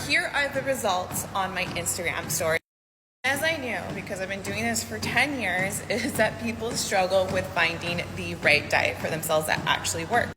here are the results on my Instagram story. As I knew, because I've been doing this for 10 years, is that people struggle with finding the right diet for themselves that actually works.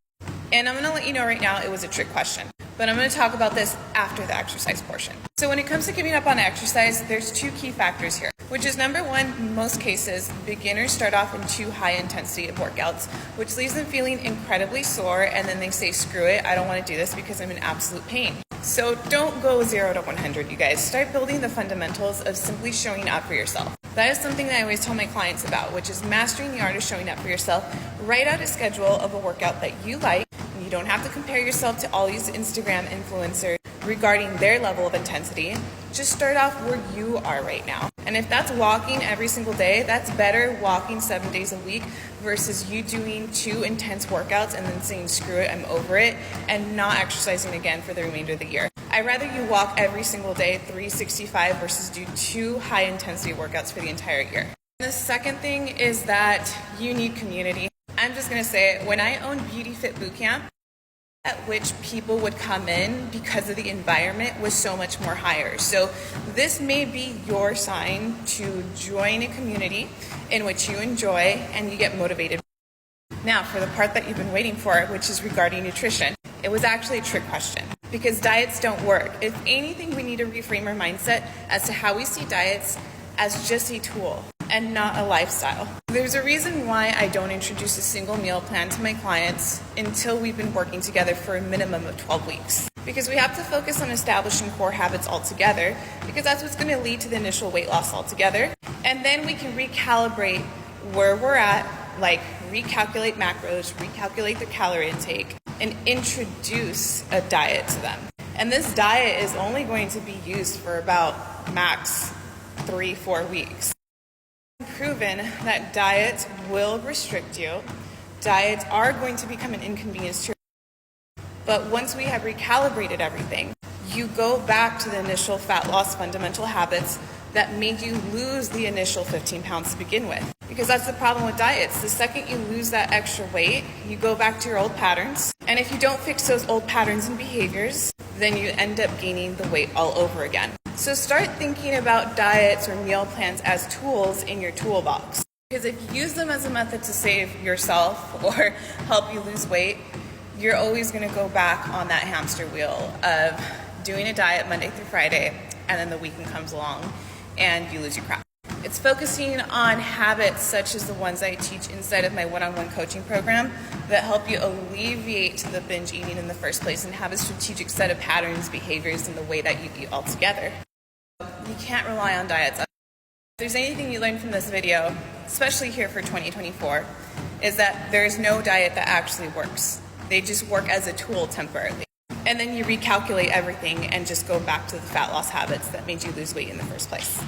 And I'm going to let you know right now it was a trick question, but I'm going to talk about this after the exercise portion. So when it comes to giving up on exercise, there's two key factors here, which is number one, in most cases, beginners start off in too high intensity of workouts, which leaves them feeling incredibly sore, and then they say, screw it, I don't want to do this because I'm in absolute pain. So don't go 0 to 100, you guys. Start building the fundamentals of simply showing up for yourself. That is something that I always tell my clients about, which is mastering the art of showing up for yourself. Write out a schedule of a workout that you like. You don't have to compare yourself to all these Instagram influencers regarding their level of intensity. Just start off where you are right now. And if that's walking every single day, that's better walking 7 days a week versus you doing 2 intense workouts and then saying, screw it, I'm over it, and not exercising again for the remainder of the year. I'd rather you walk every single day, 365, versus do 2 high intensity workouts for the entire year. The second thing is that you need community. I'm just gonna say it, when I owned Beauty Fit Bootcamp, at which people would come in because of the environment was so much more higher. So this may be your sign to join a community in which you enjoy and you get motivated. Now, for the part that you've been waiting for, which is regarding nutrition, it was actually a trick question because diets don't work. If anything, we need to reframe our mindset as to how we see diets as just a tool and not a lifestyle. There's a reason why I don't introduce a single meal plan to my clients until we've been working together for a minimum of 12 weeks. Because we have to focus on establishing core habits altogether, because that's what's gonna lead to the initial weight loss altogether. And then we can recalibrate where we're at, like recalculate macros, recalculate the calorie intake, and introduce a diet to them. And this diet is only going to be used for about max 3-4 weeks. Proven that diets will restrict you. Diets are going to become an inconvenience to you. But once we have recalibrated everything, you go back to the initial fat loss fundamental habits that made you lose the initial 15 pounds to begin with. Because that's the problem with diets. The second you lose that extra weight, you go back to your old patterns. And if you don't fix those old patterns and behaviors, then you end up gaining the weight all over again. So start thinking about diets or meal plans as tools in your toolbox. Because if you use them as a method to save yourself or help you lose weight, you're always going to go back on that hamster wheel of doing a diet Monday through Friday, and then the weekend comes along and you lose your crap. It's focusing on habits such as the ones I teach inside of my one-on-one coaching program that help you alleviate the binge eating in the first place and have a strategic set of patterns, behaviors, and the way that you eat altogether. You can't rely on diets. If there's anything you learned from this video, especially here for 2024, is that there is no diet that actually works. They just work as a tool temporarily. And then you recalculate everything and just go back to the fat loss habits that made you lose weight in the first place.